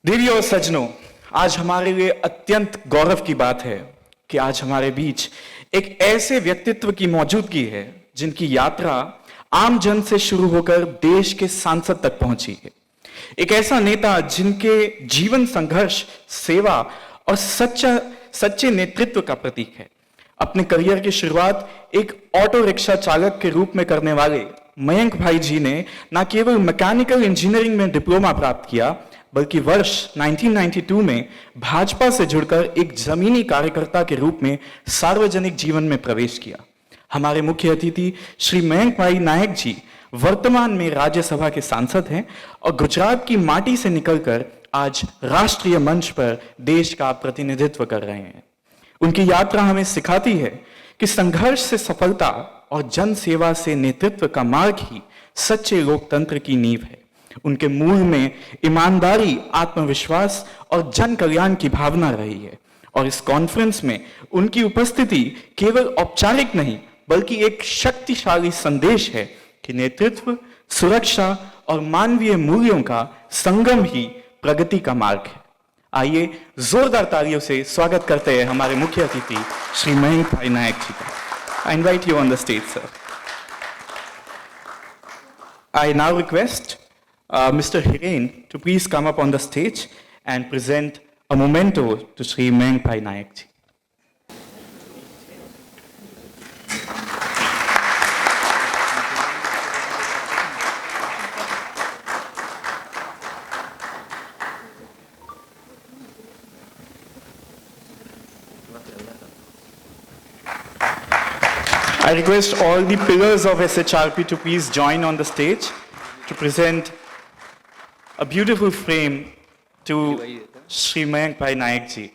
देवी और सज्जनों, आज हमारे लिए अत्यंत गौरव की बात है कि आज हमारे बीच एक ऐसे व्यक्तित्व की मौजूदगी है जिनकी यात्रा आम जन से शुरू होकर देश के सांसद तक पहुंची है। एक ऐसा नेता जिनके जीवन संघर्ष, सेवा और सच्चे नेतृत्व का प्रतीक है। अपने करियर की शुरुआत एक ऑटो रिक्शा चालक के रूप में करने वाले मयंक भाई जी ने न केवल मैकेनिकल इंजीनियरिंग में डिप्लोमा प्राप्त किया, बल्कि वर्ष 1992 में भाजपा से जुड़कर एक जमीनी कार्यकर्ता के रूप में सार्वजनिक जीवन में प्रवेश किया। हमारे मुख्य अतिथि श्री मयंक भाई नायक जी वर्तमान में राज्यसभा के सांसद हैं और गुजरात की माटी से निकलकर आज राष्ट्रीय मंच पर देश का प्रतिनिधित्व कर रहे हैं। उनकी यात्रा हमें सिखाती है कि संघर्ष से सफलता और जन सेवा से नेतृत्व का मार्ग ही सच्चे लोकतंत्र की नींव है। उनके मूल में ईमानदारी, आत्मविश्वास और जन कल्याण की भावना रही है और इस कॉन्फ्रेंस में उनकी उपस्थिति केवल औपचारिक नहीं बल्कि एक शक्तिशाली संदेश है कि नेतृत्व, सुरक्षा और मानवीय मूल्यों का संगम ही प्रगति का मार्ग है। आइए जोरदार तालियों से स्वागत करते हैं हमारे मुख्य अतिथि श्री मयंक भाई नायक जी का। I invite you on the stage, sir. I now request Mr. Hiren to please come up on the stage and present a memento to Sri Mayang Bhai Nayak ji. I request all the pillars of SHRP to please join on the stage to present a beautiful frame to Sri Mayang Bhai Nayak ji.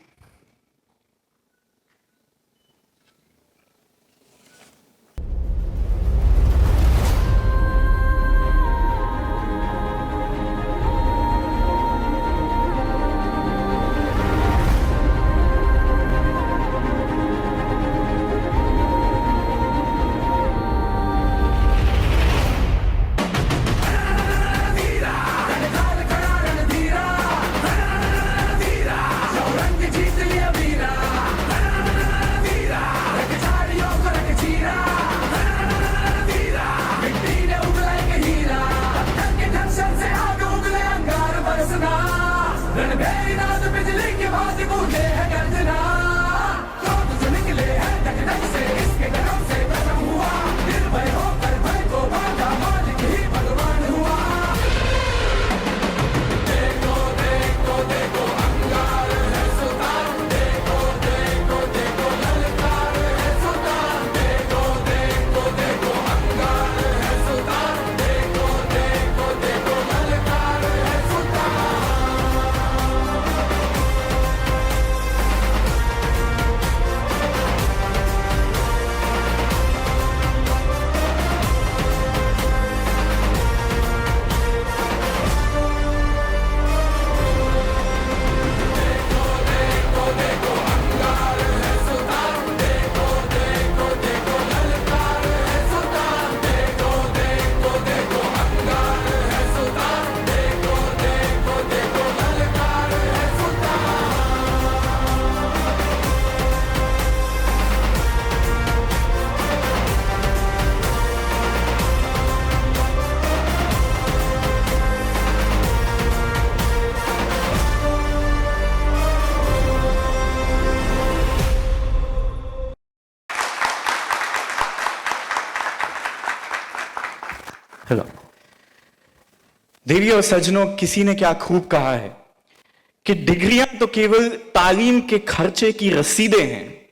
Hello देवी और सज्जनों, किसी ने क्या खूब कहा है कि डिग्रियां तो केवल तालीम के खर्चे की रसीदें हैं।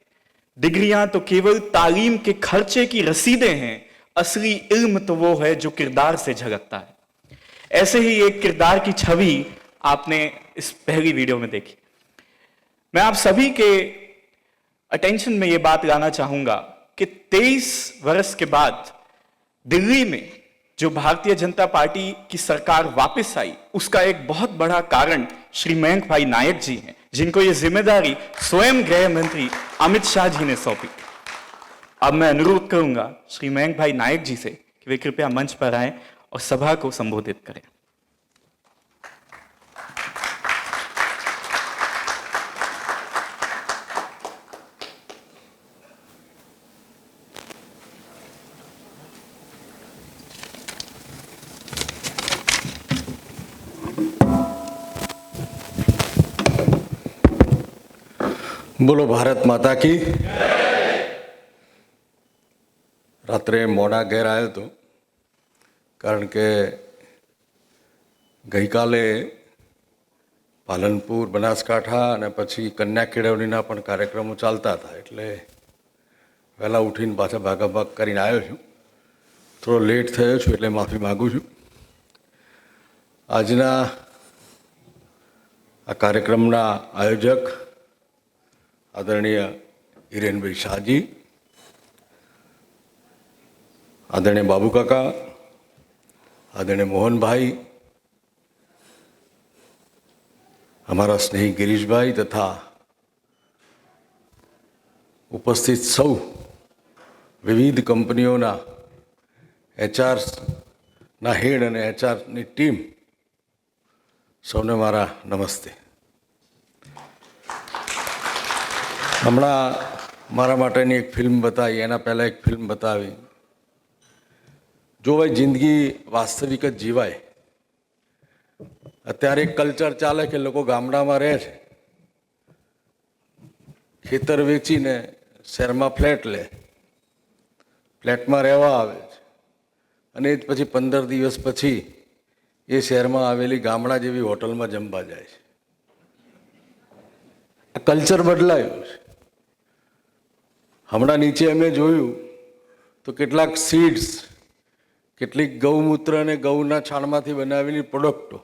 डिग्रियां तो केवल तालीम के खर्चे की रसीदें हैं, असली इल्म तो वो है जो किरदार से झलकता है। ऐसे ही एक किरदार की छवि आपने इस पहली वीडियो में देखी। मैं आप सभी के अटेंशन में यह बात लाना चाहूंगा कि 23 वर्ष के बाद दिल्ली में जो भारतीय जनता पार्टी की सरकार वापस आई, उसका एक बहुत बड़ा कारण श्री मयंक भाई नायक जी हैं, जिनको ये जिम्मेदारी स्वयं गृह मंत्री अमित शाह जी ने सौंपी। अब मैं अनुरोध करूंगा श्री मयंक भाई नायक जी से कि वे कृपया मंच पर आएं और सभा को संबोधित करें। બોલો ભારત માતા કી. રાત્રે મોડા ઘેર આવ્યો હતો કારણ કે ગઈકાલે પાલનપુર, બનાસકાંઠા અને પછી કન્યા કેળવણીના પણ કાર્યક્રમો ચાલતા હતા, એટલે વહેલા ઉઠીને પાછા ભાગાભાગ કરીને આવ્યો છું. થોડો લેટ થયો છું એટલે માફી માગું છું. આજના આ કાર્યક્રમના આયોજક આદરણીય હિરેનભાઈ શાહજી, આદરણીય બાબુકાકા, આદરણીય મોહનભાઈ, हमारा स्नेही गिरीशभाई तथा उपस्थित सौ विविध कंपनीओना एचआर ना हेड અને एचआर ની ટીમ, સૌને મારા નમસ્તે. હમણાં મારા માટેની એક ફિલ્મ બતાવી, એના પહેલાં એક ફિલ્મ બતાવી. જો ભાઈ જિંદગી વાસ્તવિક જ જીવાય. અત્યારે એક કલ્ચર ચાલે કે લોકો ગામડામાં રહે છે, ખેતર વેચીને શહેરમાં ફ્લેટ લે, ફ્લેટમાં રહેવા આવે છે અને એ જ પછી 15 દિવસ પછી એ શહેરમાં આવેલી ગામડા જેવી હોટલમાં જમવા જાય છે. આ કલ્ચર બદલાયું છે. હમણાં નીચે અમે જોયું તો કેટલાક સીડ્સ, કેટલીક ગૌમૂત્ર અને ગૌના છાણમાંથી બનાવેલી પ્રોડક્ટો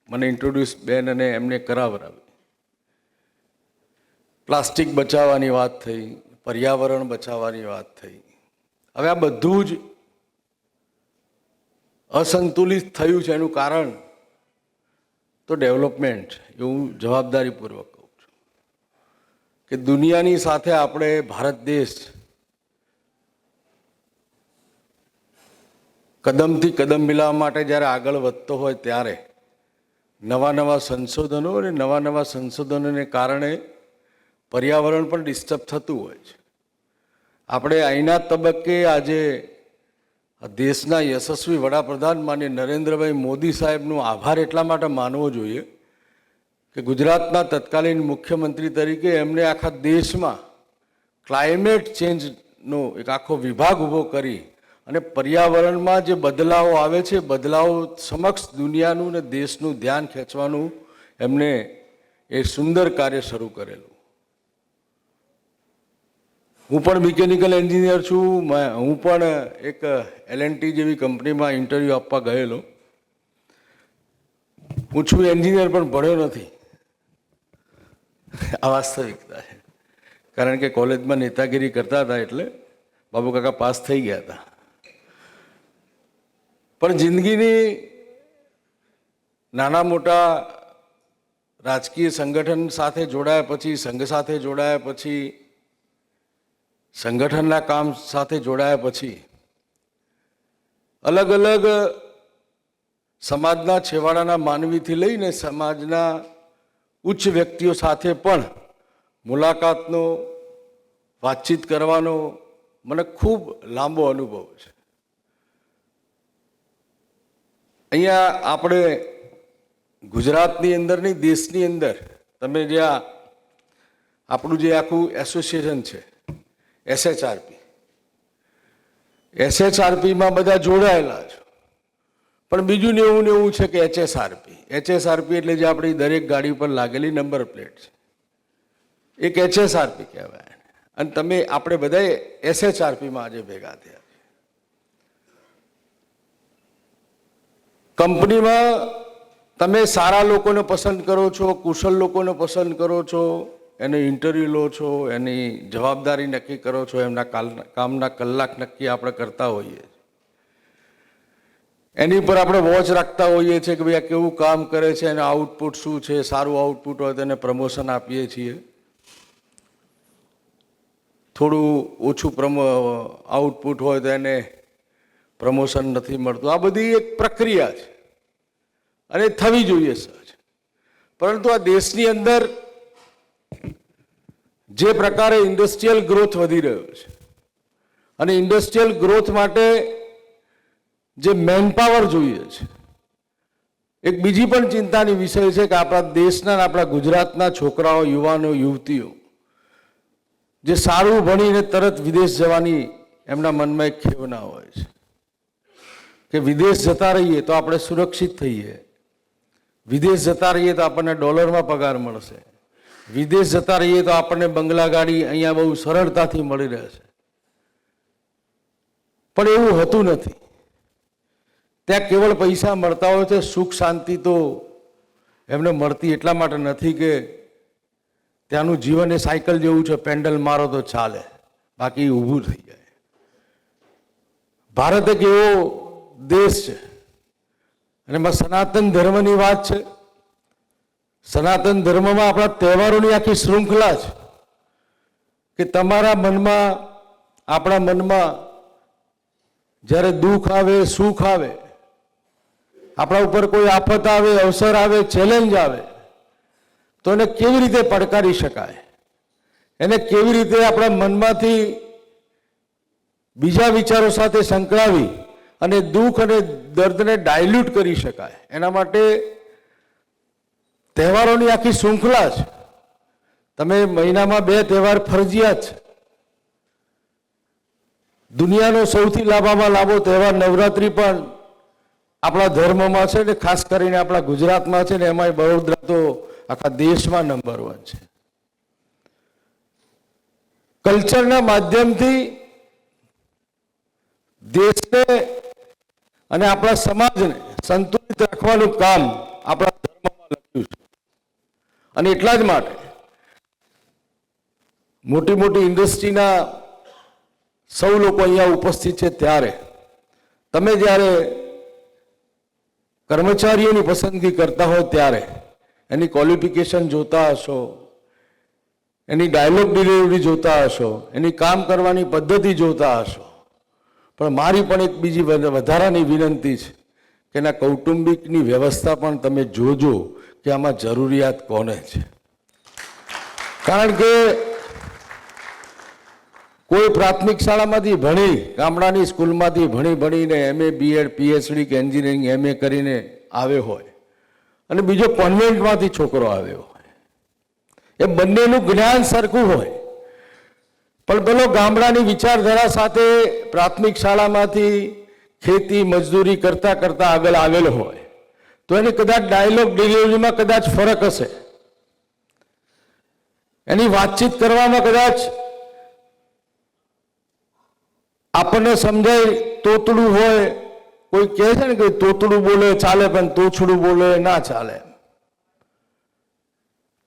મને ઇન્ટ્રોડ્યુસ બેન અને એમને કરાવરાવી. પ્લાસ્ટિક બચાવવાની વાત થઈ, પર્યાવરણ બચાવવાની વાત થઈ. હવે આ બધું જ અસંતુલિત થયું છે. એનું કારણ તો ડેવલપમેન્ટ, એવું જવાબદારીપૂર્વક કહું છું કે દુનિયાની સાથે આપણે ભારત દેશ કદમથી કદમ મિલાવવા માટે જ્યારે આગળ વધતો હોય ત્યારે નવા સંશોધનો અને નવા સંશોધનોને કારણે પર્યાવરણ પણ ડિસ્ટર્બ થતું હોય છે. આપણે અહીંના તબક્કે આજે દેશના યશસ્વી વડાપ્રધાન માનીય નરેન્દ્રભાઈ મોદી સાહેબનો આભાર એટલા માટે માનવો જોઈએ કે ગુજરાતના તત્કાલીન મુખ્યમંત્રી તરીકે એમણે આખા દેશમાં ક્લાઇમેટ ચેન્જનો એક આખો વિભાગ ઊભો કરી અને પર્યાવરણમાં જે બદલાવો આવે છે, બદલાવો સમક્ષ દુનિયાનું ને દેશનું ધ્યાન ખેંચવાનું એમને એ સુંદર કાર્ય શરૂ કરેલું. હું પણ મિકેનિકલ એન્જિનિયર છું. હું પણ એક L&T જેવી કંપનીમાં ઇન્ટરવ્યૂ આપવા ગયેલો. હું છું એન્જિનિયર પણ ભણ્યો નથી. આ વાસ્તવિકતા છે. કારણ કે કોલેજમાં નેતાગીરી કરતા હતા એટલે બાબુકાકા પાસ થઈ ગયા હતા. પણ જિંદગીની નાના મોટા રાજકીય સંગઠન સાથે જોડાયા પછી, સંઘ સાથે જોડાયા પછી, સંગઠનના કામ સાથે જોડાયા પછી અલગ અલગ સમાજના છેવાડાના માનવીથી લઈને સમાજના ઉચ્ચ વ્યક્તિઓ સાથે પણ મુલાકાતનો, વાતચીત કરવાનો મને ખૂબ લાંબો અનુભવ છે. અહીંયા આપણે ગુજરાતની અંદર નહીં, દેશની અંદર તમે જ્યાં આપણું જે આખું એસોસિએશન છે SHRP બધા જોડાયેલા છે. પણ બીજું ને એવું છે કે HSRP એટલે જે આપણી દરેક ગાડી પર લાગેલી નંબર પ્લેટ છે, એક HSRP કહેવાય. અને આપણે બધા SHRPમાં આજે ભેગા થયા. કંપનીમાં તમે સારા લોકોને પસંદ કરો છો, કુશળ લોકોને પસંદ કરો છો, એને ઇન્ટરવ્યૂ લો છો, એની જવાબદારી નક્કી કરો છો, એમના કામના કલાક નક્કી આપણે કરતા હોઈએ. એની પર આપણે વોચ રાખતા હોઈએ છીએ કે ભાઈ આ કેવું કામ કરે છે, એનું આઉટપુટ શું છે. સારું આઉટપુટ હોય તો એને પ્રમોશન આપીએ છીએ. થોડું ઓછું આઉટપુટ હોય તો એને પ્રમોશન નથી મળતું. આ બધી એક પ્રક્રિયા છે અને થવી જોઈએ સહજ. પરંતુ આ દેશની અંદર જે પ્રકારે ઇન્ડસ્ટ્રીયલ ગ્રોથ વધી રહ્યો છે અને ઇન્ડસ્ટ્રીયલ ગ્રોથ માટે જે મેનપાવર જોઈએ છે, એક બીજી પણ ચિંતાની વિષય છે કે આપણા દેશના, આપણા ગુજરાતના છોકરાઓ, યુવાનો, યુવતીઓ જે સારું ભણીને તરત વિદેશ જવાની એમના મનમાં એક ખેવના હોય છે કે વિદેશ જતા રહીએ તો આપણે સુરક્ષિત થઈએ, વિદેશ જતા રહીએ તો આપણને ડોલરમાં પગાર મળશે, વિદેશ જતા રહીએ તો આપણને બંગલા ગાડી અહીંયા બહુ સરળતાથી મળી રહેશે. પણ એવું હોતું નથી. ત્યાં કેવળ પૈસા મળતા હોય છે, સુખ શાંતિ તો એમને મળતી એટલા માટે નથી કે ત્યાંનું જીવન એ સાયકલ જેવું છે, પેન્ડલ મારો તો ચાલે, બાકી ઊભું થઈ જાય. ભારત એક એવો દેશ છે અને એમાં સનાતન ધર્મની વાત છે. સનાતન ધર્મમાં આપણા તહેવારોની આખી શૃંખલા છે કે તમારા મનમાં, આપણા મનમાં જ્યારે દુઃખ આવે, સુખ આવે, આપણા ઉપર કોઈ આફત આવે, અવસર આવે, ચેલેન્જ આવે, તો એને કેવી રીતે પડકારી શકાય, એને કેવી રીતે આપણા મનમાંથી બીજા વિચારો સાથે સંકળાવી અને દુઃખ અને દર્દને ડાયલ્યુટ કરી શકાય, એના માટે તહેવારોની આખી શૃંખલા છે. તમે મહિનામાં 2 તહેવાર ફરજિયાત છે. દુનિયાનો સૌથી લાંબામાં લાંબો તહેવાર નવરાત્રિ પણ આપણા ધર્મમાં છે ને ખાસ કરીને આપણા ગુજરાતમાં છે ને એમાંય વડોદરા તો આખા દેશમાં નંબર 1 છે. કલ્ચરના માધ્યમથી દેશને અને આપણા સમાજને સંતુલિત રાખવાનું કામ આપણા ધર્મમાં લખ્યું છે. અને એટલા જ માટે મોટી મોટી ઇન્ડસ્ટ્રીના સૌ લોકો અહીંયા ઉપસ્થિત છે ત્યારે તમે જ્યારે કર્મચારીઓની પસંદગી કરતા હો ત્યારે એની ક્વોલિફિકેશન જોતા હશો, એની ડાયલોગ ડિલિવરી જોતા હશો, એની કામ કરવાની પદ્ધતિ જોતા હશો. પણ મારી પણ એક બીજી વધારાની વિનંતી છે કે એના કૌટુંબિકની વ્યવસ્થા પણ તમે જોજો કે આમાં જરૂરિયાત કોને છે. કારણ કે કોઈ પ્રાથમિક શાળામાંથી ભણી, ગામડાની સ્કૂલમાંથી ભણીને MA BEd PhD કે એન્જિનિયરિંગ MA કરીને આવ્યો હોય અને બીજો કોન્વેન્ટમાંથી છોકરો આવ્યો હોય, એ બંનેનું જ્ઞાન સરખું હોય, પણ પેલો ગામડાની વિચારધારા સાથે પ્રાથમિક શાળામાંથી ખેતી મજદૂરી કરતા કરતા આગળ આવેલો હોય તો એને કદાચ ડાયલોગ ડિલિવરીમાં કદાચ ફરક હશે, એની વાતચીત કરવામાં કદાચ આપણને સમજાય તોતડું હોય. કોઈ કહે છે ને કે તોતડું બોલે ચાલે પણ તોછડું બોલે ના ચાલે.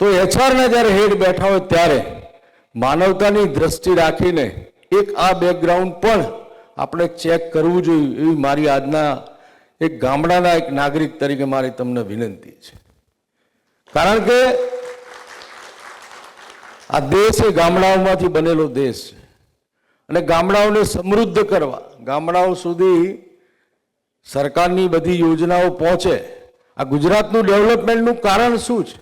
તો HR ના જ્યારે હેડ બેઠા હોય ત્યારે માનવતાની દ્રષ્ટિ રાખીને એક આ બેકગ્રાઉન્ડ પણ આપણે ચેક કરવું જોઈએ, એવી મારી આજના એક ગામડાના એક નાગરિક તરીકે મારી તમને વિનંતી છે. કારણ કે આ દેશ એ ગામડાઓમાંથી બનેલો દેશ છે અને ગામડાઓને સમૃદ્ધ કરવા, ગામડાઓ સુધી સરકારની બધી યોજનાઓ પહોંચે. આ ગુજરાતનું ડેવલપમેન્ટનું કારણ શું છે?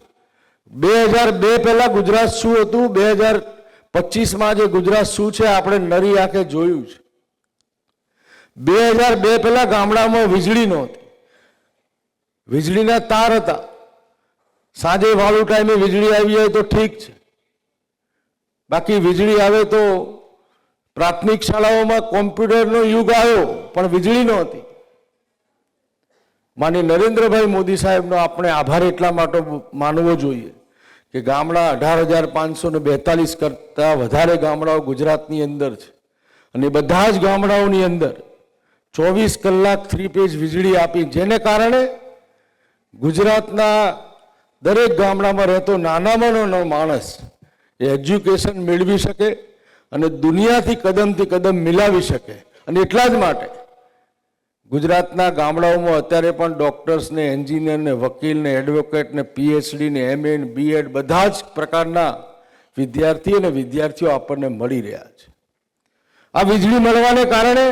2002 પહેલા ગુજરાત શું હતું, 2025માં જે ગુજરાત શું છે આપણે નરી આંખે જોયું છે. 2002 પહેલા ગામડામાં વીજળી નહોતી, વીજળીના તાર હતા, સાંજે વાળું ટાઈમે વીજળી આવી જાય તો ઠીક છે, બાકી વીજળી આવે તો પ્રાથમિક શાળાઓમાં કોમ્પ્યુટરનો યુગ આવ્યો પણ વીજળી નહોતી. માનીય નરેન્દ્રભાઈ મોદી સાહેબનો આપણે આભાર એટલા માટે માનવો જોઈએ કે ગામડા 18,542 કરતાં વધારે ગામડાઓ ગુજરાતની અંદર છે અને બધા જ ગામડાઓની અંદર 24 કલાક 3 પેજ વીજળી આપી, જેને કારણે ગુજરાતના દરેક ગામડામાં રહેતો નાનામાં નાનો માણસ એ એજ્યુકેશન મેળવી શકે અને દુનિયાથી કદમથી કદમ મિલાવી શકે. અને એટલા જ માટે ગુજરાતના ગામડાઓમાં અત્યારે પણ ડૉક્ટર્સને, એન્જિનિયરને, વકીલને, એડવોકેટને, PhD ને MA ને BEd બધા જ પ્રકારના વિદ્યાર્થી અને વિદ્યાર્થીઓ આપણને મળી રહ્યા છે. આ વીજળી મળવાને કારણે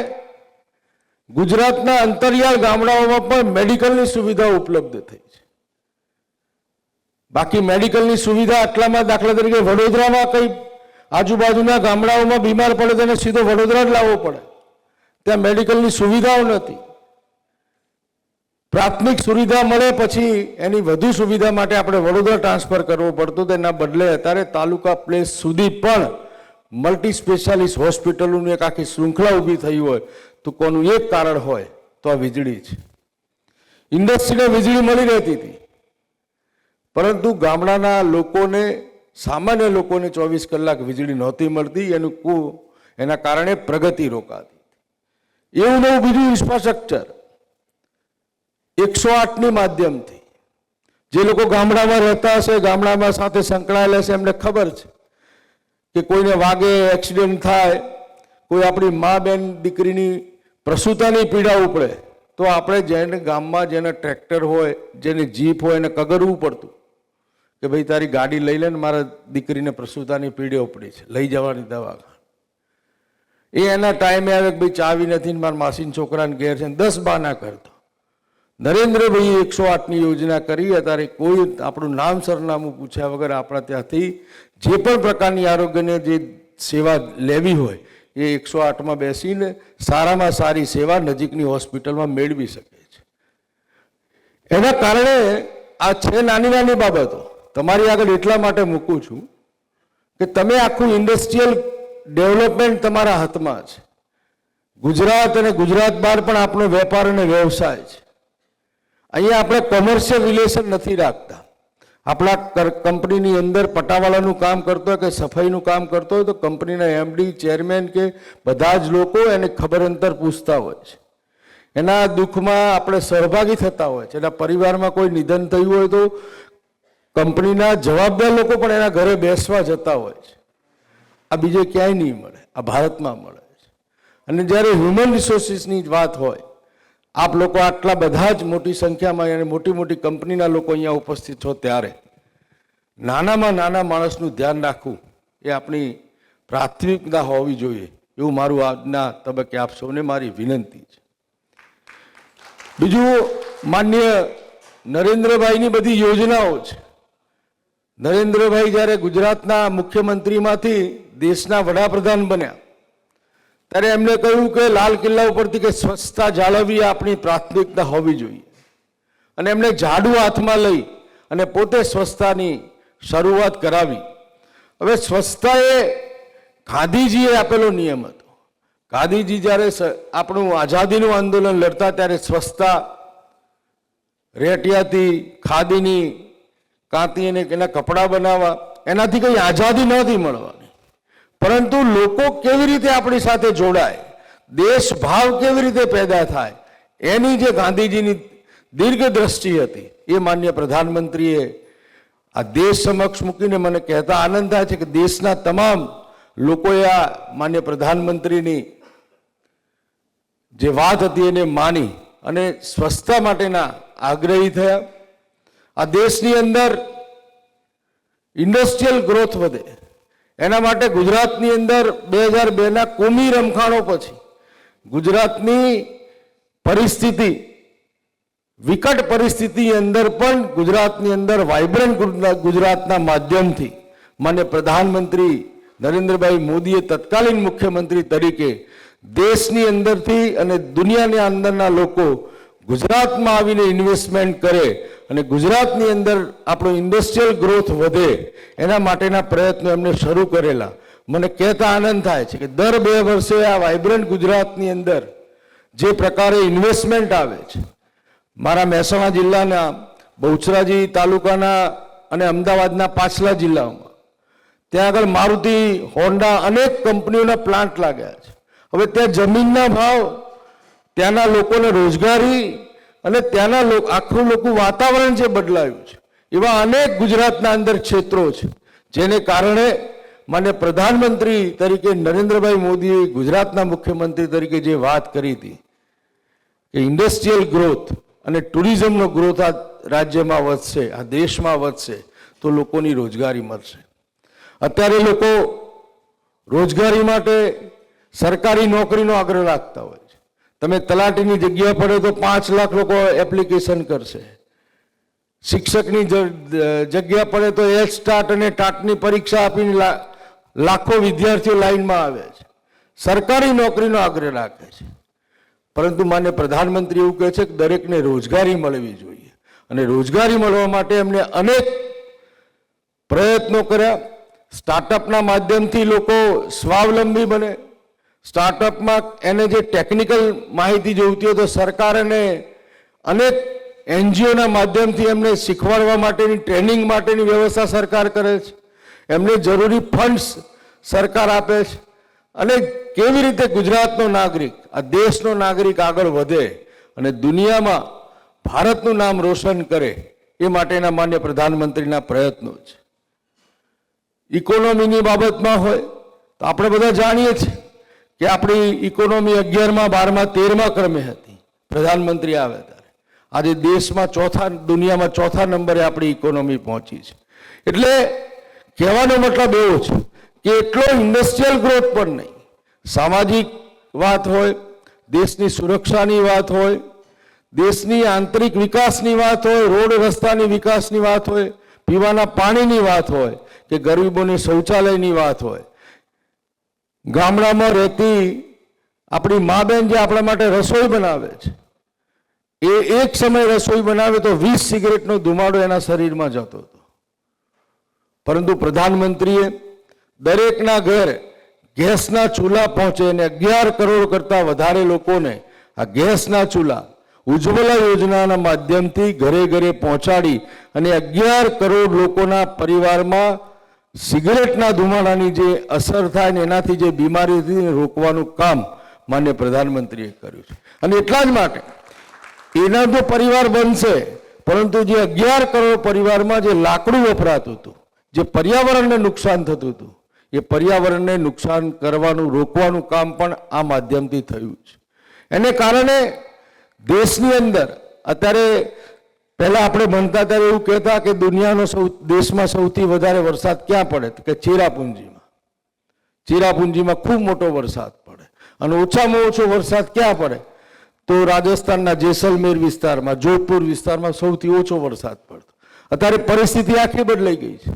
ગુજરાતના અંતરિયાળ ગામડાઓમાં પણ મેડિકલની સુવિધાઓ ઉપલબ્ધ થઈ છે. બાકી મેડિકલની સુવિધા આટલામાં, દાખલા તરીકે વડોદરામાં કંઈ આજુબાજુના ગામડાઓમાં બીમાર પડે તેને સીધો વડોદરા જ લાવવો પડે, ત્યાં મેડિકલની સુવિધાઓ નથી. પ્રાથમિક સુવિધા મળે પછી એની વધુ સુવિધા માટે આપણે વડોદરા ટ્રાન્સફર કરવો પડતું, તેના બદલે અત્યારે તાલુકા પ્લેસ સુધી પણ મલ્ટી સ્પેશિયાલિસ્ટ હોસ્પિટલોની એક આખી શૃંખલા ઊભી થઈ હોય તો કોનું એક કારણ હોય તો આ વીજળી છે. ઇન્ડસ્ટ્રીને વીજળી મળી રહેતી હતી, પરંતુ ગામડાના લોકોને, સામાન્ય લોકોને 24 કલાક વીજળી નહોતી મળતી. એના કારણે પ્રગતિ રોકાતી. એવું નવું બીજું ઇન્ફ્રાસ્ટ્રક્ચર 108ની માધ્યમથી જે લોકો ગામડામાં રહેતા હશે, ગામડામાં સાથે સંકળાયેલા હશે, એમને ખબર છે કે કોઈને વાગે, એક્સિડન્ટ થાય, કોઈ આપણી મા બેન દીકરીની પ્રસૂતાની પીડા ઉપડે તો આપણે જેને ગામમાં જેને ટ્રેક્ટર હોય, જેને જીપ હોય, એને કગરવું પડતું કે ભાઈ તારી ગાડી લઈ લે ને, મારા દીકરીને પ્રસૂતાની પીડા ઉપડી છે, લઈ જવાની દવાખાને. એના ટાઈમે આવે કે ભાઈ ચાવી નથી, મારા માસીના છોકરાને ઘેર છે, 10 બહાના કરતો. નરેન્દ્રભાઈએ 108ની યોજના કરી. અત્યારે કોઈ આપણું નામ સરનામું પૂછ્યા વગર આપણા ત્યાંથી જે પણ પ્રકારની આરોગ્યની જે સેવા લેવી હોય એ 108માં બેસીને સારામાં સારી સેવા નજીકની હોસ્પિટલમાં મેળવી શકે છે. એના કારણે આ છે નાની નાની બાબતો. તમારી આગળ એટલા માટે મૂકું છું કે તમે આખું ઇન્ડસ્ટ્રીયલ ડેવલપમેન્ટ તમારા હાથમાં છે. ગુજરાત અને ગુજરાત બહાર પણ આપણો વેપાર અને વ્યવસાય છે. અહીંયા આપણે કોમર્શિયલ રિલેશન નથી રાખતા. આપણા કંપનીની અંદર પટાવાળાનું કામ કરતો હોય કે સફાઈનું કામ કરતો હોય તો કંપનીના એમડી, ચેરમેન કે બધા જ લોકો એને ખબર અંતર પૂછતા હોય છે. એના દુઃખમાં આપણે સહભાગી થતા હોય છે. એના પરિવારમાં કોઈ નિધન થયું હોય તો કંપનીના જવાબદાર લોકો પણ એના ઘરે બેસવા જતા હોય છે. આ બીજે ક્યાંય નહીં મળે, આ ભારતમાં મળે છે. અને જ્યારે હ્યુમન રિસોર્સિસની વાત હોય, આપ લોકો આટલા બધા જ મોટી સંખ્યામાં અને મોટી મોટી કંપનીના લોકો અહીંયા ઉપસ્થિત છો, ત્યારે નાનામાં નાના માણસનું ધ્યાન રાખવું એ આપણી પ્રાથમિકતા હોવી જોઈએ, એવું મારું આજના તબક્કે આપ સૌને મારી વિનંતી છે. બીજું, માનનીય નરેન્દ્રભાઈની બધી યોજનાઓ છે. નરેન્દ્રભાઈ જ્યારે ગુજરાતના મુખ્યમંત્રીમાંથી દેશના વડાપ્રધાન બન્યા ત્યારે એમને કહ્યું કે લાલ કિલ્લા ઉપરથી કે સ્વચ્છતા જાળવવી આપણી પ્રાથમિકતા હોવી જોઈએ. અને એમણે ઝાડુ હાથમાં લઈ અને પોતે સ્વચ્છતાની શરૂઆત કરાવી. હવે સ્વચ્છતા એ ગાંધીજીએ આપેલો નિયમ હતો. ગાંધીજી જ્યારે આપણું આઝાદીનું આંદોલન લડતા ત્યારે સ્વચ્છતા રેટિયાથી ખાદીની કાંતી અને એના કપડાં બનાવવા, એનાથી કંઈ આઝાદી નહોતી મળવાની. પરંતુ લોકો કેવી રીતે આપણી સાથે જોડાય, દેશ ભાવ કેવી રીતે પેદા થાય, એની જે ગાંધીજીની દીર્ઘ દ્રષ્ટિ હતી એ માન્ય પ્રધાનમંત્રીએ આ દેશ સમક્ષ મૂકીને મને કહેતા આનંદ થાય છે કે દેશના તમામ લોકોએ આ માન્ય પ્રધાનમંત્રીની જે વાત હતી એને માની અને સ્વચ્છતા માટેના આગ્રહી થયા. આ દેશની અંદર ઇન્ડસ્ટ્રીયલ ગ્રોથ વધે એના માટે ગુજરાતની અંદર 2002ના કોમી રમખાણો પછી ગુજરાતની પરિસ્થિતિ, વિકટ પરિસ્થિતિની અંદર પણ ગુજરાતની અંદર વાઇબ્રન્ટ ગુજરાતના માધ્યમથી માન્ય પ્રધાનમંત્રી નરેન્દ્રભાઈ મોદીએ તત્કાલીન મુખ્યમંત્રી તરીકે દેશની અંદરથી અને દુનિયાની અંદરના લોકો ગુજરાતમાં આવીને ઇન્વેસ્ટમેન્ટ કરે અને ગુજરાતની અંદર આપણો ઇન્ડસ્ટ્રીયલ ગ્રોથ વધે એના માટેના પ્રયત્નો એમને શરૂ કરેલા. મને કહેતા આનંદ થાય છે કે દર 2 વર્ષે આ વાઇબ્રન્ટ ગુજરાતની અંદર જે પ્રકારે ઇન્વેસ્ટમેન્ટ આવે છે, મારા મહેસાણા જિલ્લાના બહુચરાજી તાલુકાના અને અમદાવાદના પાછલા જિલ્લાઓમાં ત્યાં આગળ મારુતિ, હોન્ડા અનેક કંપનીઓના પ્લાન્ટ લાગ્યા છે. હવે ત્યાં જમીનના ભાવ, ત્યાંના લોકોને રોજગારી અને ત્યાંના આખું લોકો વાતાવરણ જે બદલાયું છે, એવા અનેક ગુજરાતના અંદર ક્ષેત્રો છે જેને કારણે માન્ય પ્રધાનમંત્રી તરીકે નરેન્દ્રભાઈ મોદીએ ગુજરાતના મુખ્યમંત્રી તરીકે જે વાત કરી હતી કે ઇન્ડસ્ટ્રીયલ ગ્રોથ અને ટુરિઝમનો ગ્રોથ આ રાજ્યમાં વધશે, આ દેશમાં વધશે તો લોકોની રોજગારી મળશે. અત્યારે લોકો રોજગારી માટે સરકારી નોકરીનો આગ્રહ રાખતા હોય છે. તમે તલાટીની જગ્યા પડે તો 5 લાખ લોકો એપ્લિકેશન કરશે. શિક્ષકની જગ્યા પડે તો એચટાટ અને ટાટની પરીક્ષા આપીને લાખો વિદ્યાર્થીઓ લાઈનમાં આવે છે. સરકારી નોકરીનો આગ્રહ રાખે છે. પરંતુ માન્ય પ્રધાનમંત્રી એવું કહે છે કે દરેકને રોજગારી મળવી જોઈએ અને રોજગારી મળવા માટે એમણે અનેક પ્રયત્નો કર્યા. સ્ટાર્ટઅપના માધ્યમથી લોકો સ્વાવલંબી બને. સ્ટાર્ટઅપમાં એને જે ટેકનિકલ માહિતી જોઈતી હોય તો સરકાર એને અનેક એનજીઓના માધ્યમથી એમને શીખવાડવા માટેની ટ્રેનિંગ માટેની વ્યવસ્થા સરકાર કરે છે. એમને જરૂરી ફંડ્સ સરકાર આપે છે. અને કેવી રીતે ગુજરાતનો નાગરિક, આ દેશનો નાગરિક આગળ વધે અને દુનિયામાં ભારતનું નામ રોશન કરે એ માટેના માન્ય પ્રધાનમંત્રીના પ્રયત્નો છે. ઇકોનોમીની બાબતમાં હોય તો આપણે બધા જાણીએ છીએ કે આપણી ઇકોનોમી 11મા 12મા 13મા ક્રમે હતી પ્રધાનમંત્રી આવ્યા ત્યારે. આજે દેશમાં દુનિયામાં ચોથા નંબરે આપણી ઇકોનોમી પહોંચી છે. એટલે કહેવાનો મતલબ એવો છે કે એટલો ઇન્ડસ્ટ્રીયલ ગ્રોથ પણ નહીં, સામાજિક વાત હોય, દેશની સુરક્ષાની વાત હોય, દેશની આંતરિક વિકાસની વાત હોય, રોડ રસ્તાની વિકાસની વાત હોય, પીવાના પાણીની વાત હોય કે ગરીબોની શૌચાલયની વાત હોય. ગામડામાં રહેતી આપણી મા બેન જે આપણા માટે રસોઈ બનાવે છે એ એક સમય રસોઈ બનાવે તો 20 સિગરેટનો ધુમાડો એના શરીરમાં જતો હતો. પરંતુ પ્રધાનમંત્રીએ દરેકના ઘર ગેસના ચૂલા પહોંચે અને 11 કરોડ કરતાં વધારે લોકોને આ ગેસના ચૂલા ઉજ્જવલા યોજનાના માધ્યમથી ઘરે ઘરે પહોંચાડી અને 11 કરોડ લોકોના પરિવારમાં સિગરેટના ધુમાડાની જે અસર થાય ને એનાથી જે બીમારીથી રોકવાનું કામ માન્ય પ્રધાનમંત્રીએ કર્યું છે. અને એટલા જ માટે એના તો પરિવાર બનશે, પરંતુ જે 11 કરોડ પરિવારમાં જે લાકડું વપરાતું હતું, જે પર્યાવરણને નુકસાન થતું હતું, એ પર્યાવરણને નુકસાન કરવાનું રોકવાનું કામ પણ આ માધ્યમથી થયું છે. એને કારણે દેશની અંદર અત્યારે પહેલા આપણે ભણતા ત્યારે એવું કહેતા કે દુનિયાનો દેશમાં સૌથી વધારે વરસાદ ક્યાં પડે કે ચેરાપુંજીમાં. ચેરાપુંજીમાં ખૂબ મોટો વરસાદ પડે. અને ઓછામાં ઓછો વરસાદ ક્યાં પડે તો રાજસ્થાનના જેસલમેર વિસ્તારમાં, જોધપુર વિસ્તારમાં સૌથી ઓછો વરસાદ પડતો. અત્યારે પરિસ્થિતિ આખી બદલાઈ ગઈ છે.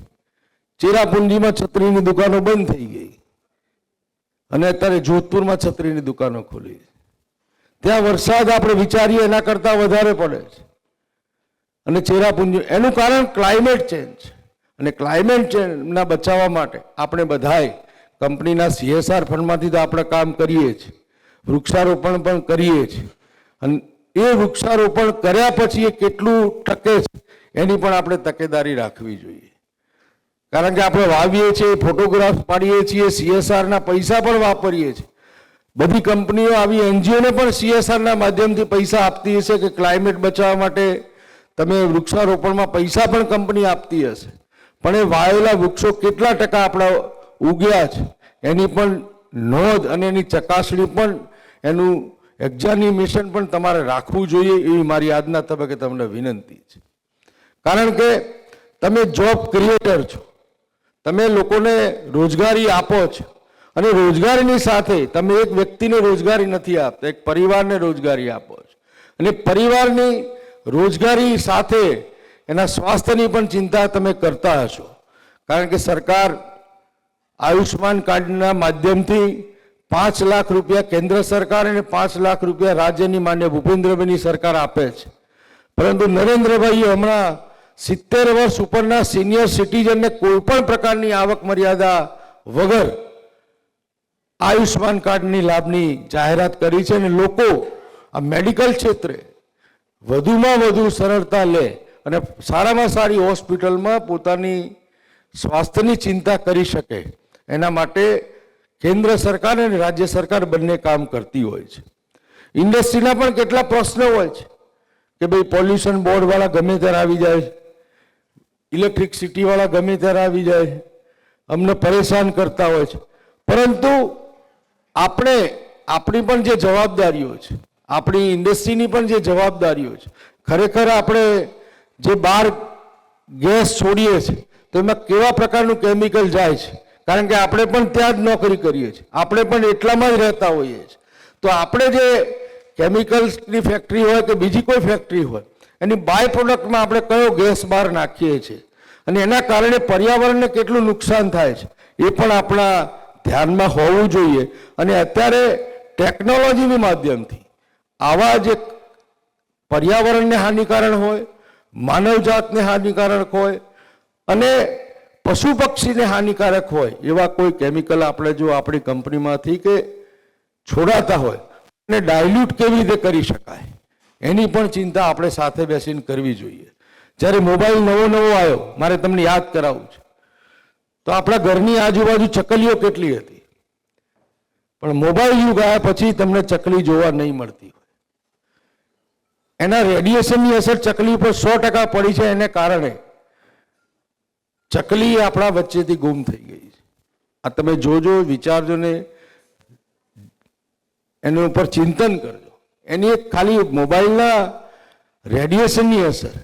ચેરાપુંજીમાં છત્રીની દુકાનો બંધ થઈ ગઈ અને અત્યારે જોધપુરમાં છત્રીની દુકાનો ખુલી છે. ત્યાં વરસાદ આપણે વિચારીએ એના કરતાં વધારે પડે છે. અને ચેરાપુંજી એનું કારણ ક્લાઇમેટ ચેન્જ. અને ક્લાઇમેટ ચેન્જના બચાવવા માટે આપણે બધાએ કંપનીના CSR ફંડમાંથી તો આપણે કામ કરીએ છીએ, વૃક્ષારોપણ પણ કરીએ છીએ. અને એ વૃક્ષારોપણ કર્યા પછી એ કેટલું ટકે છે એની પણ આપણે તકેદારી રાખવી જોઈએ. કારણ કે આપણે વાવીએ છીએ, ફોટોગ્રાફ પાડીએ છીએ, CSRના પૈસા પણ વાપરીએ છીએ. બધી કંપનીઓ આવી એનજીઓને પણ CSRના માધ્યમથી પૈસા આપતી હશે કે ક્લાઇમેટ બચાવવા માટે તમે વૃક્ષારોપણમાં પૈસા પણ કંપની આપતી હશે, પણ એ વાવેલા વૃક્ષો કેટલા ટકા આપણા ઉગ્યા છે એની પણ નોંધ અને એની ચકાસણી પણ એનું એક્ઝામિનેશન પણ તમારે રાખવું જોઈએ એવી મારી આજના તબક્કે તમને વિનંતી છે. કારણ કે તમે જોબ ક્રિએટર છો, તમે લોકોને રોજગારી આપો છો અને રોજગારીની સાથે તમે એક વ્યક્તિને રોજગારી નથી આપતા, એક પરિવારને રોજગારી આપો છો. અને પરિવારની રોજગારી સાથે એના સ્વાસ્થ્યની પણ ચિંતા તમે કરતા હશો. કારણ કે સરકાર આયુષ્માન કાર્ડના માધ્યમથી 5 લાખ રૂપિયા કેન્દ્ર સરકાર અને 5 લાખ રૂપિયા રાજ્યની માન્ય ભૂપેન્દ્રભાઈની સરકાર આપે છે. પરંતુ નરેન્દ્રભાઈએ હમણાં 70 વર્ષ ઉપરના સિનિયર સિટીઝનને કોઈ પણ પ્રકારની આવક મર્યાદા વગર આયુષ્માન કાર્ડની લાભની જાહેરાત કરી છે. અને લોકો આ મેડિકલ ક્ષેત્રે વધુમાં વધુ સરળતા લે અને સારામાં સારી હોસ્પિટલમાં પોતાની સ્વાસ્થ્યની ચિંતા કરી શકે એના માટે કેન્દ્ર સરકાર અને રાજ્ય સરકાર બંને કામ કરતી હોય છે. ઇન્ડસ્ટ્રીના પણ કેટલા પ્રશ્નો હોય છે કે ભાઈ પોલ્યુશન બોર્ડવાળા ગમે ત્યારે આવી જાય, ઇલેક્ટ્રિસિટીવાળા ગમે ત્યારે આવી જાય, અમને પરેશાન કરતા હોય છે. પરંતુ આપણી પણ જે જવાબદારીઓ છે, આપણી ઇન્ડસ્ટ્રીની પણ જે જવાબદારીઓ છે, ખરેખર આપણે જે બહાર ગેસ છોડીએ છીએ તો એમાં કેવા પ્રકારનું કેમિકલ જાય છે, કારણ કે આપણે પણ ત્યાં જ નોકરી કરીએ છીએ, આપણે પણ એટલામાં જ રહેતા હોઈએ છીએ. તો આપણે જે કેમિકલ્સની ફેક્ટરી હોય કે બીજી કોઈ ફેક્ટરી હોય એની બાય પ્રોડક્ટમાં આપણે કયો ગેસ બહાર નાખીએ છીએ અને એના કારણે પર્યાવરણને કેટલું નુકસાન થાય છે એ પણ આપણા ધ્યાનમાં હોવું જોઈએ. અને અત્યારે ટેકનોલોજીના માધ્યમથી આવા જે પર્યાવરણને હાનિકારક હોય, માનવજાતને હાનિકારક હોય અને પશુ પક્ષીને હાનિકારક હોય એવા કોઈ કેમિકલ આપણે જો આપણી કંપનીમાંથી કે છોડાતા હોય એને ડાયલ્યુટ કેવી રીતે કરી શકાય એની પણ ચિંતા આપણે સાથે બેસીને કરવી જોઈએ. જ્યારે મોબાઈલ નવો આવ્યો, મારે તમને યાદ કરાવવું છે, તો આપણા ઘરની આજુબાજુ ચકલીઓ કેટલી હતી, પણ મોબાઈલ યુગ આવ્યા પછી તમને ચકલી જોવા નહીં મળતી હોય. એના રેડિયેશનની અસર ચકલી પર 100% પડી છે. એને કારણે ચકલી આપણા વચ્ચેથી ગુમ થઈ ગઈ છે. આ તમે જોજો, વિચારજો ને એની ઉપર ચિંતન કરજો. એની એક ખાલી મોબાઈલના રેડિયેશનની અસર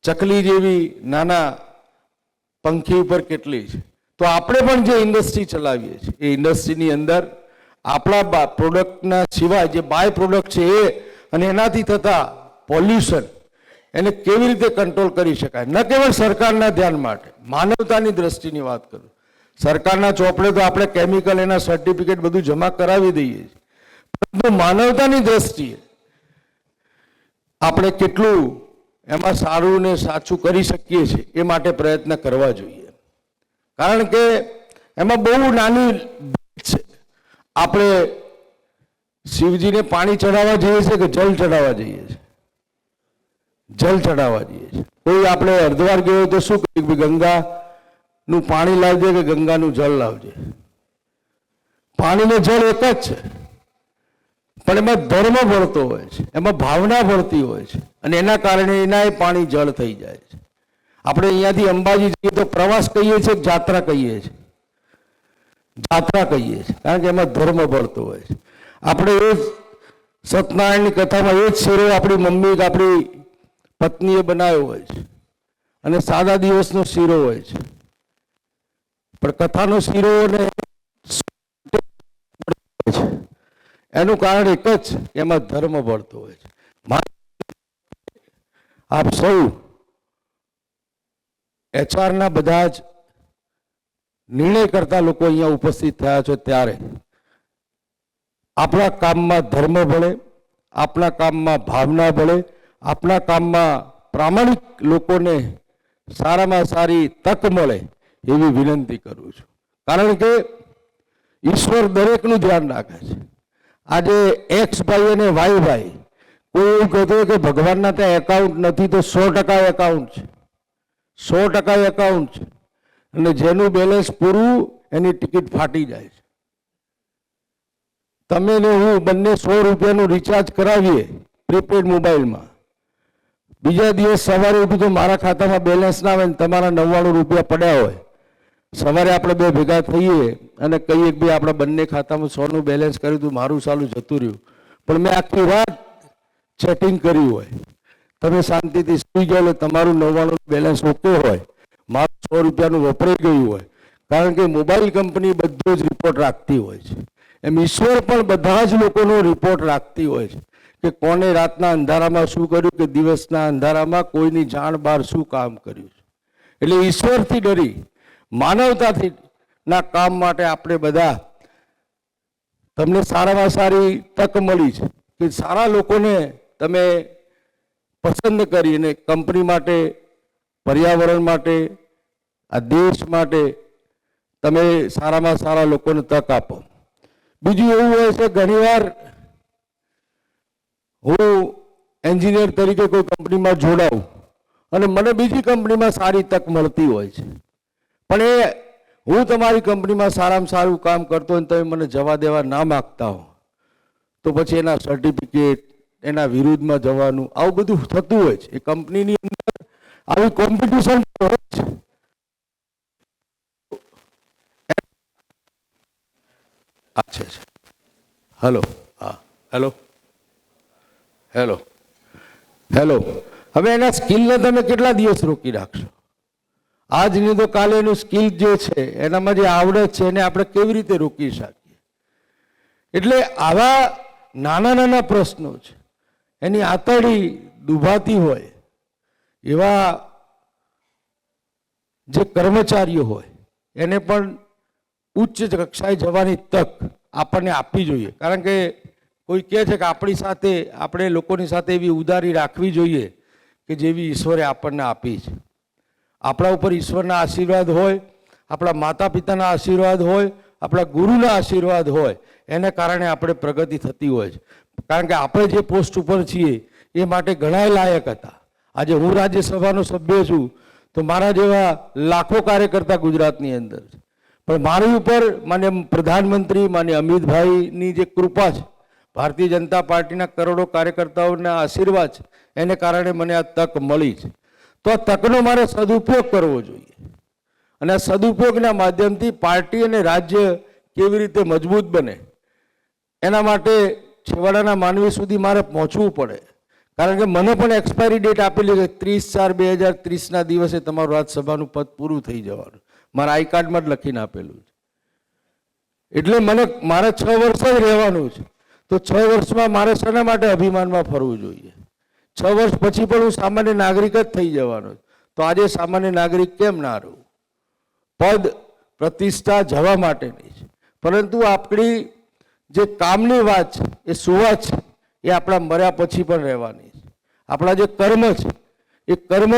ચકલી જેવી નાના પંખી ઉપર કેટલી છે. તો આપણે પણ જે ઇન્ડસ્ટ્રી ચલાવીએ છીએ એ ઇન્ડસ્ટ્રીની અંદર આપણા પ્રોડક્ટના સિવાય જે બાય પ્રોડક્ટ છે એ અને એનાથી થતા પોલ્યુશન એને કેવી રીતે કંટ્રોલ કરી શકાય, ન કેવળ સરકારના ધ્યાન માટે, માનવતાની દ્રષ્ટિની વાત કરું. સરકારના ચોપડે તો આપણે કેમિકલ એના સર્ટિફિકેટ બધું જમા કરાવી દઈએ છીએ, પરંતુ માનવતાની દ્રષ્ટિએ આપણે કેટલું એમાં સારું ને સાચું કરી શકીએ છીએ એ માટે પ્રયત્ન કરવા જોઈએ. કારણ કે એમાં બહુ નાની છે. આપણે શિવજીને પાણી ચડાવવા જઈએ છીએ કે જલ ચડાવવા જઈએ છીએ? જલ ચડાવવા જઈએ છીએ. કોઈ આપણે હરિદ્વાર ગયો તો શું કહ્યું, ગંગાનું પાણી લાવજે કે ગંગાનું જળ લાવજે? પાણી ને જળ એક જ છે, પણ એમાં ધર્મ ભળતો હોય છે, એમાં ભાવના ભળતી હોય છે, અને એના કારણે એના પાણી જળ થઈ જાય છે. આપણે અહીંયાથી અંબાજી જઈએ તો પ્રવાસ કહીએ છીએ કે જાત્રા કહીએ છીએ? જાત્રા કહીએ છીએ, કારણ કે એમાં ધર્મ ભળતો હોય છે. આપણે એ જ સત્યનારાયણની કથામાં એ જ શેરો આપણી મમ્મી કે આપણી પત્નીએ બનાવ્યો હોય છે, અને સાદા દિવસનો શીરો હોય છે, પણ કથાનો શીરો ને એનું કારણ એક જ, એમાં ધર્મ ભળતો હોય છે. આપ સૌ એચઆરના બધા જ નિર્ણય કરતા લોકો અહીંયા ઉપસ્થિત થયા છો, ત્યારે આપણા કામમાં ધર્મ ભળે, આપણા કામમાં ભાવના ભળે, આપણા કામમાં પ્રામાણિક લોકોને સારામાં સારી તક મળે એવી વિનંતી કરું છું. કારણ કે ઈશ્વર દરેકનું ધ્યાન રાખે છે. આજે એક્સ ભાઈ અને વાય ભાઈ, કોઈ એવું કહેતું હોય કે ભગવાનના ત્યાં એકાઉન્ટ નથી, તો 100% એકાઉન્ટ છે. 100% એકાઉન્ટ છે, અને જેનું બેલેન્સ પૂરું એની ટિકિટ ફાટી જાય છે. તમે ને હું બંને 100 રૂપિયાનું રિચાર્જ કરાવીએ પ્રીપેડ મોબાઈલમાં, બીજા દિવસ સવારે ઉઠું તો મારા ખાતામાં બેલેન્સ ના આવે ને તમારા 99 રૂપિયા પડ્યા હોય. સવારે આપણે બે ભેગા થઈએ અને કહીએ કે ભાઈ આપણા બંને ખાતામાં 100નું બેલેન્સ કર્યું હતું, મારું સાલું જતું રહ્યું, પણ મેં આખી રાત ચેટિંગ કર્યું હોય, તમે શાંતિથી સુઈ ગયા એટલે તમારું 99નું બેલેન્સ ઓકે હોય, મારું 100 રૂપિયાનું વપરાઈ ગયું હોય. કારણ કે મોબાઈલ કંપની બધો જ રિપોર્ટ રાખતી હોય છે, એમ ઈશ્વર પણ બધા જ લોકોનો રિપોર્ટ રાખતી હોય છે કે કોને રાતના અંધારામાં શું કર્યું, કે દિવસના અંધારામાં કોઈની જાણ બહાર શું કામ કર્યું છે. એટલે ઈશ્વરથી ડરી માનવતાથી ના કામ માટે આપણે બધા, તમને સારામાં સારી તક મળી છે કે સારા લોકોને તમે પસંદ કરીને કંપની માટે, પર્યાવરણ માટે, આ દેશ માટે તમે સારામાં સારા લોકોને તક આપો. બીજું એવું હોય છે, ઘણીવાર હું એન્જિનિયર તરીકે કોઈ કંપનીમાં જોડાઉં અને મને બીજી કંપનીમાં સારી તક મળતી હોય છે, પણ એ હું તમારી કંપનીમાં સારામાં સારું કામ કરતો હોય તમે મને જવા દેવા ના માગતા હો, તો પછી એના સર્ટિફિકેટ, એના વિરુદ્ધમાં જવાનું, આવું બધું થતું હોય છે. એ કંપનીની અંદર આવી કોમ્પિટિશન હોય છે. હેલો, હા, હેલો હેલો હેલો હવે એના સ્કિલને તમે કેટલા દિવસ રોકી રાખશો? આજ નહીં તો કાલે એનું સ્કિલ જે છે, એનામાં જે આવડત છે, એને આપણે કેવી રીતે રોકી શકીએ? એટલે આવા નાના નાના પ્રશ્નો છે, એની આતરડી દુભાતી હોય એવા જે કર્મચારીઓ હોય એને પણ ઉચ્ચ કક્ષાએ જવાની તક આપણને આપવી જોઈએ. કારણ કે કોઈ કહે છે કે આપણી સાથે, આપણે લોકોની સાથે એવી ઉદારી રાખવી જોઈએ કે જેવી ઈશ્વરે આપણને આપી છે. આપણા ઉપર ઈશ્વરના આશીર્વાદ હોય, આપણા માતા પિતાના આશીર્વાદ હોય, આપણા ગુરુના આશીર્વાદ હોય, એને કારણે આપણે પ્રગતિ થતી હોય છે. કારણ કે આપણે જે પોસ્ટ ઉપર છીએ એ માટે ઘણાય લાયક હતા. આજે હું રાજ્યસભાનો સભ્ય છું તો મારા જેવા લાખો કાર્યકર્તા ગુજરાતની અંદર છે, પણ મારી ઉપર માન્ય પ્રધાનમંત્રી માન્ય અમિતભાઈની જે કૃપા છે, ભારતીય જનતા પાર્ટીના કરોડો કાર્યકર્તાઓના આશીર્વાદ છે, એને કારણે મને આ તક મળી છે. તો આ તકનો મારે સદુપયોગ કરવો જોઈએ અને આ સદુપયોગના માધ્યમથી પાર્ટી અને રાજ્ય કેવી રીતે મજબૂત બને એના માટે છેવાડાના માનવી સુધી મારે પહોંચવું પડે. કારણ કે મને પણ એક્સપાયરી ડેટ આપેલી છે 30/4/2030ના દિવસે તમારું રાજ્યસભાનું પદ પૂરું થઈ જવાનું. મારા આઈ કાર્ડમાં જ લખીને આપેલું છે. એટલે મારે 6 વર્ષ જ રહેવાનું છે. તો 6 વર્ષમાં મારે શેના માટે અભિમાનમાં ફરવું જોઈએ? 6 વર્ષ પછી પણ હું સામાન્ય નાગરિક જ થઈ જવાનો છું. તો આજે સામાન્ય નાગરિક કેમ ના રહું? પદ પ્રતિષ્ઠા જવા માટેની છે, પરંતુ આપણી જે કામની વાત છે, એ સુવાત છે, એ આપણા મર્યા પછી પણ રહેવાની છે. આપણા જે કર્મ છે એ કર્મ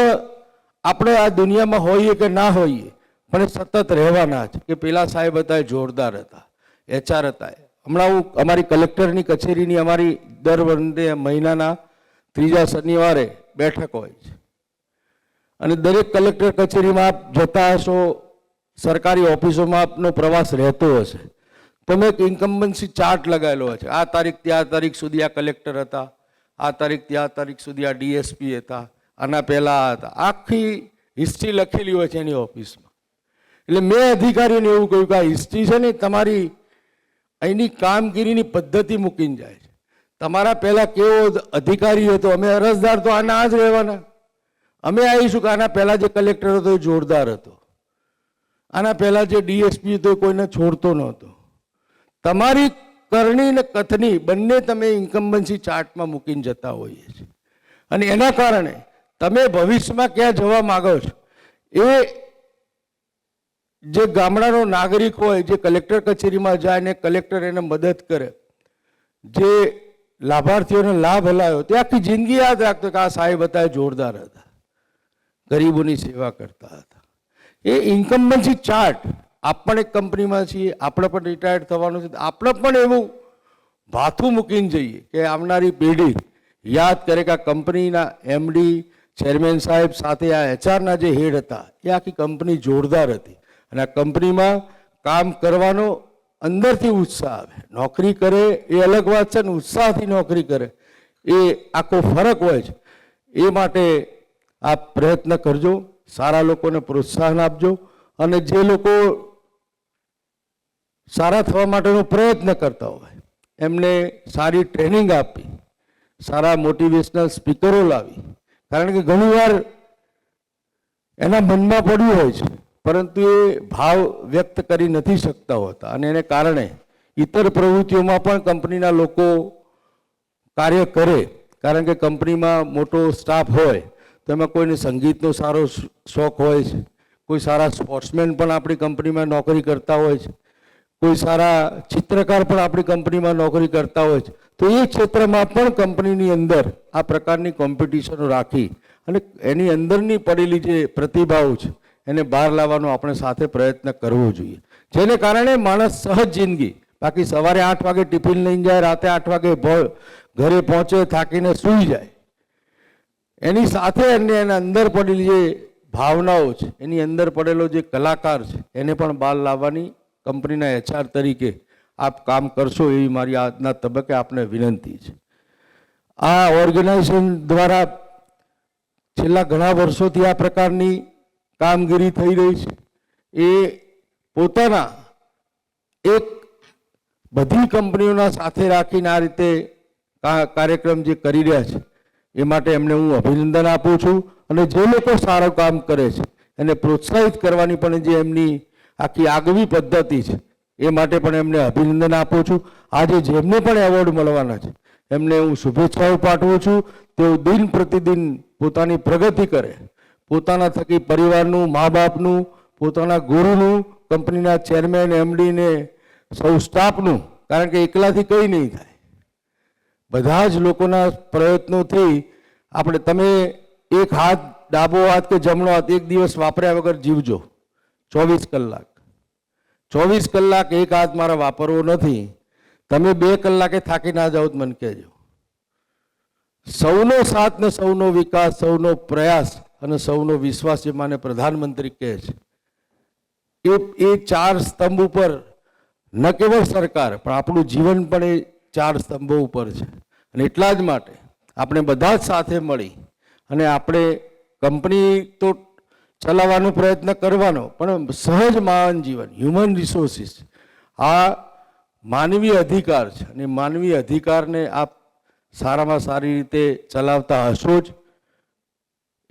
આપણે આ દુનિયામાં હોઈએ કે ના હોઈએ પણ એ સતત રહેવાના છે. કે પેલા સાહેબ હતા એ જોરદાર હતા, HR હતા. હમણાં હું અમારી કલેક્ટરની કચેરીની અમારી દર મહિનાના 3જા શનિવારે બેઠક હોય છે અને દરેક કલેક્ટર કચેરીમાં આપ જતા હશો, સરકારી ઓફિસોમાં આપનો પ્રવાસ રહેતો હશે. તમે એક ઇન્કમ્બન્સી ચાર્ટ લગાવેલો હોય છે. આ તારીખથી આ તારીખ સુધી આ કલેક્ટર હતા, આ તારીખથી આ તારીખ સુધી આ DSP હતા, આના પહેલાં આ હતા. આખી હિસ્ટ્રી લખેલી હોય છે એની ઓફિસમાં. એટલે મેં અધિકારીઓને એવું કહ્યું કે આ હિસ્ટ્રી છે ને તમારી અહીંની કામગીરીની પદ્ધતિ મૂકીને જાય છે. તમારા પહેલાં કેવો અધિકારી હતો, અમે અરજદાર તો આના જ રહેવાના. અમે આવીશું કે આના પહેલાં જે કલેક્ટર હતો એ જોરદાર હતો, આના પહેલાં જે DSP હતો એ કોઈને છોડતો નહોતો. તમારી કરણી ને કથની બંને તમે ઇન્કમ્બન્સી ચાર્ટમાં મૂકીને જતા હોઈએ છીએ અને એના કારણે તમે ભવિષ્યમાં ક્યાં જવા માગો છો એ જે ગામડાનો નાગરિક હોય, જે કલેક્ટર કચેરીમાં જાય ને કલેક્ટર એને મદદ કરે, જે લાભાર્થીઓને લાભ હલાવ્યો, તે આખી જિંદગી યાદ રાખતો કે આ સાહેબ હતા એ જોરદાર હતા, ગરીબોની સેવા કરતા હતા. એ ઇન્કમ્બન્સી ચાર્ટ આપણે એક કંપનીમાં છીએ, આપણે પણ રિટાયર્ડ થવાનું છે, આપણે પણ એવું ભાથું મૂકીને જઈએ કે આવનારી પેઢી યાદ કરે કે આ કંપનીના MD ચેરમેન સાહેબ સાથે આ HRના જે હેડ હતા એ આખી કંપની જોરદાર હતી અને આ કંપનીમાં કામ કરવાનો અંદરથી ઉત્સાહ આવે. નોકરી કરે એ અલગ વાત છે ને ઉત્સાહથી નોકરી કરે એ આખો ફરક હોય છે. એ માટે આપ પ્રયત્ન કરજો, સારા લોકોને પ્રોત્સાહન આપજો અને જે લોકો સારા થવા માટેનો પ્રયત્ન કરતા હોય એમને સારી ટ્રેનિંગ આપી, સારા મોટિવેશનલ સ્પીકરો લાવી. કારણ કે ઘણીવાર એના મનમાં પડ્યું હોય છે પરંતુ એ ભાવ વ્યક્ત કરી નથી શકતા હોતા અને એને કારણે ઇતર પ્રવૃત્તિઓમાં પણ કંપનીના લોકો કાર્ય કરે. કારણ કે કંપનીમાં મોટો સ્ટાફ હોય તો એમાં કોઈને સંગીતનો સારો શોખ હોય છે, કોઈ સારા સ્પોર્ટ્સમેન પણ આપણી કંપનીમાં નોકરી કરતા હોય છે, કોઈ સારા ચિત્રકાર પણ આપણી કંપનીમાં નોકરી કરતા હોય છે. તો એ ક્ષેત્રમાં પણ કંપનીની અંદર આ પ્રકારની કોમ્પિટિશનો રાખી અને એની અંદરની પડેલી જે પ્રતિભાઓ છે એને બહાર લાવવાનો આપણે સાથે પ્રયત્ન કરવો જોઈએ, જેને કારણે માણસ સહજ જિંદગી, બાકી સવારે 8 વાગે ટિફિન લઈને જાય, રાતે 8 વાગે ઘરે પહોંચે, થાકીને સૂઈ જાય, એની સાથે એના અંદર પડેલી જે ભાવનાઓ છે, એની અંદર પડેલો જે કલાકાર છે એને પણ બહાર લાવવાની કંપનીના HR તરીકે આપ કામ કરશો એવી મારી આજના તબક્કે આપને વિનંતી છે. આ ઓર્ગેનાઇઝેશન દ્વારા છેલ્લા ઘણા વર્ષોથી આ પ્રકારની કામગીરી થઈ રહી છે. એ પોતાના એક બધી કંપનીઓના સાથે રાખીને આ રીતે કાર્યક્રમ જે કરી રહ્યા છે એ માટે એમને હું અભિનંદન આપું છું અને જે લોકો સારું કામ કરે છે એને પ્રોત્સાહિત કરવાની પણ જે એમની આખી આગવી પદ્ધતિ છે એ માટે પણ એમને અભિનંદન આપું છું. આજે જેમને પણ એવોર્ડ મળવાના છે એમને હું શુભેચ્છાઓ પાઠવું છું. તેઓ દિન પ્રતિદિન પોતાની પ્રગતિ કરે, પોતાના થકી પરિવારનું, મા બાપનું, પોતાના ગુરુનું, કંપનીના ચેરમેન MD ને સૌ સ્ટાફનું, કારણ કે એકલાથી કંઈ નહીં થાય, બધા જ લોકોના પ્રયત્નોથી આપણે તમે એક હાથ ડાબો હાથ કે જમણો હાથ એક દિવસ વાપર્યા વગર જીવજો. 24 કલાક 24 કલાક એક હાથ મારે વાપરવો નથી. તમે 2 કલાકે થાકી ના જાઓ તો મને કહેજો. સૌનો સાથ ને સૌનો વિકાસ, સૌનો પ્રયાસ અને સૌનો વિશ્વાસ, જે માને પ્રધાનમંત્રી કહે છે, એ 4 સ્તંભ ઉપર ન કેવળ સરકાર પણ આપણું જીવન પણ એ 4 સ્તંભો ઉપર છે. અને એટલા જ માટે આપણે બધા જ સાથે મળી અને આપણે કંપની તો ચલાવવાનો પ્રયત્ન કરવાનો, પણ સહજ માનવ જીવન, હ્યુમન રિસોર્સિસ, આ માનવીય અધિકાર છે અને માનવીય અધિકારને આપ સારામાં સારી રીતે ચલાવતા હશો જ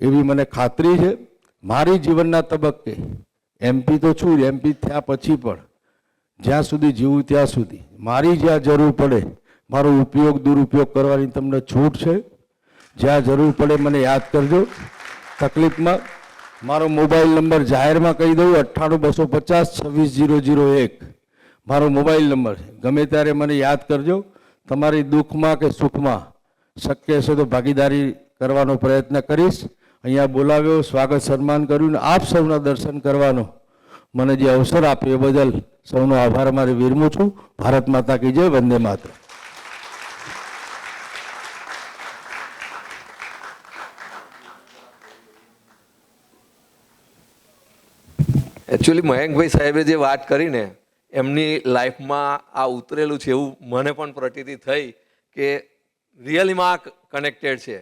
એવી મને ખાતરી છે. મારી જીવનના તબક્કે MP તો છું જ, MP થયા પછી પણ જ્યાં સુધી જીવું ત્યાં સુધી મારી જ્યાં જરૂર પડે મારો ઉપયોગ દુરુપયોગ કરવાની તમને છૂટ છે. જ્યાં જરૂર પડે મને યાદ કરજો. તકલીફમાં મારો મોબાઈલ નંબર જાહેરમાં કહી દઉં, 98 250 26 001 મારો મોબાઈલ નંબર છે. ગમે ત્યારે મને યાદ કરજો. તમારી દુઃખમાં કે સુખમાં શક્ય હશે તો ભાગીદારી કરવાનો પ્રયત્ન કરીશ. અહીંયા બોલાવ્યો, સ્વાગત સન્માન કર્યું ને આપ સૌના દર્શન કરવાનો મને જે અવસર આપ્યો એ બદલ સૌનો આભાર મારે વિરમું છું. ભારત માતા કી જય. વંદે માતરમ. એકચ્યુઅલી મયંકભાઈ સાહેબે જે વાત કરીને એમની લાઈફમાં આ ઉતરેલું છે એવું મને પણ પ્રતીતિ થઈ કે રિયલીમાં આ કનેક્ટેડ છે.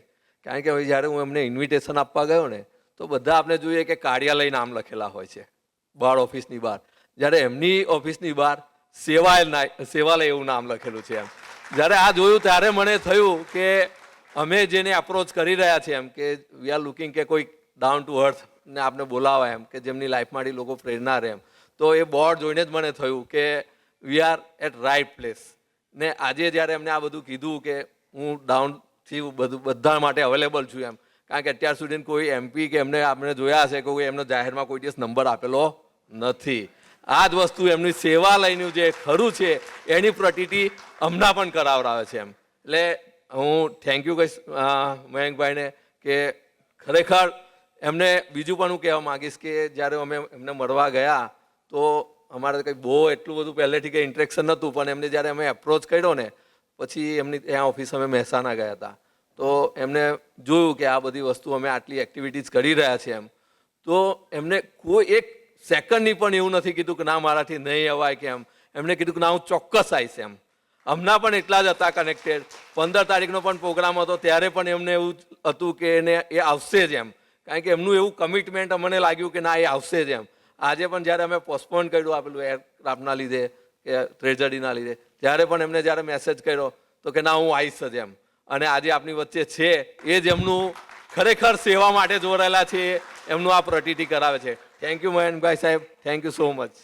કારણ કે જ્યારે હું એમને ઇન્વિટેશન આપવા ગયો ને તો બધા આપણે જોઈએ કે કાર્યાલય નામ લખેલા હોય છે બહાર ઓફિસની બહાર, જ્યારે એમની ઓફિસની બહાર સેવાલય એવું નામ લખેલું છે. એમ જ્યારે આ જોયું ત્યારે મને થયું કે અમે જેને અપ્રોચ કરી રહ્યા છીએ એમ કે વી આર લુકિંગ કે કોઈ ડાઉન ટુ અર્થ ને આપણે બોલાવા એમ કે જેમની લાઈફમાંથી લોકો પ્રેરણા રહે એમ. તો એ બોર્ડ જોઈને જ મને થયું કે we are at right place. ને આજે જ્યારે એમને આ બધું કીધું કે હું ડાઉનથી બધા માટે અવેલેબલ છું એમ, કારણ કે અત્યાર સુધી કોઈ MP કે એમને આપણે જોયા હશે કે કોઈ એમનો જાહેરમાં કોઈ દિવસ નંબર આપેલો નથી. આ જ વસ્તુ એમની સેવાલયનું જે ખરું છે એની પ્રતીતિ હમણાં પણ કરાવડાવે છે એમ. એટલે હું થેન્ક યુ કહીશ મયંકભાઈને કે ખરેખર એમને બીજું પણ હું કહેવા માગીશ કે જ્યારે અમે એમને મળવા ગયા તો અમારે કંઈ બહુ એટલું બધું પહેલેથી કંઈ ઇન્ટરેક્શન નહોતું, પણ એમને જ્યારે અમે એપ્રોચ કર્યો ને પછી એમની ત્યાં ઓફિસ અમે મહેસાણા ગયા હતા તો એમને જોયું કે આ બધી વસ્તુ અમે આટલી એક્ટિવિટીઝ કરી રહ્યા છીએ એમ, તો એમને કોઈ એક સેકન્ડની પણ એવું નથી કીધું કે ના મારાથી નહીં અવાય કે એમ. એમને કીધું કે ના હું ચોક્કસ આવીશ એમ. હમણાં પણ એટલા જ હતા કનેક્ટેડ. 15 તારીખનો પણ પ્રોગ્રામ હતો ત્યારે પણ એમને એવું હતું કે એને એ આવશે જ એમ, કારણ કે એમનું એવું કમિટમેન્ટ અમને લાગ્યું કે ના એ આવશે જ એમ. આજે પણ જ્યારે અમે પોસ્ટપોન કર્યું આપેલું એરક્રાફ્ટના લીધે કે ટ્રેજડીના લીધે, ત્યારે પણ એમને જ્યારે મેસેજ કર્યો તો કે ના હું આવીશ જ એમ. અને આજે આપણી વચ્ચે છે એ જ એમનું ખરેખર સેવા માટે જોડાયેલા છે, એમનું આ પ્રતીતિ કરાવે છે. થેન્ક યુ મયંકભાઈ સાહેબ, થેન્ક યુ સો મચ.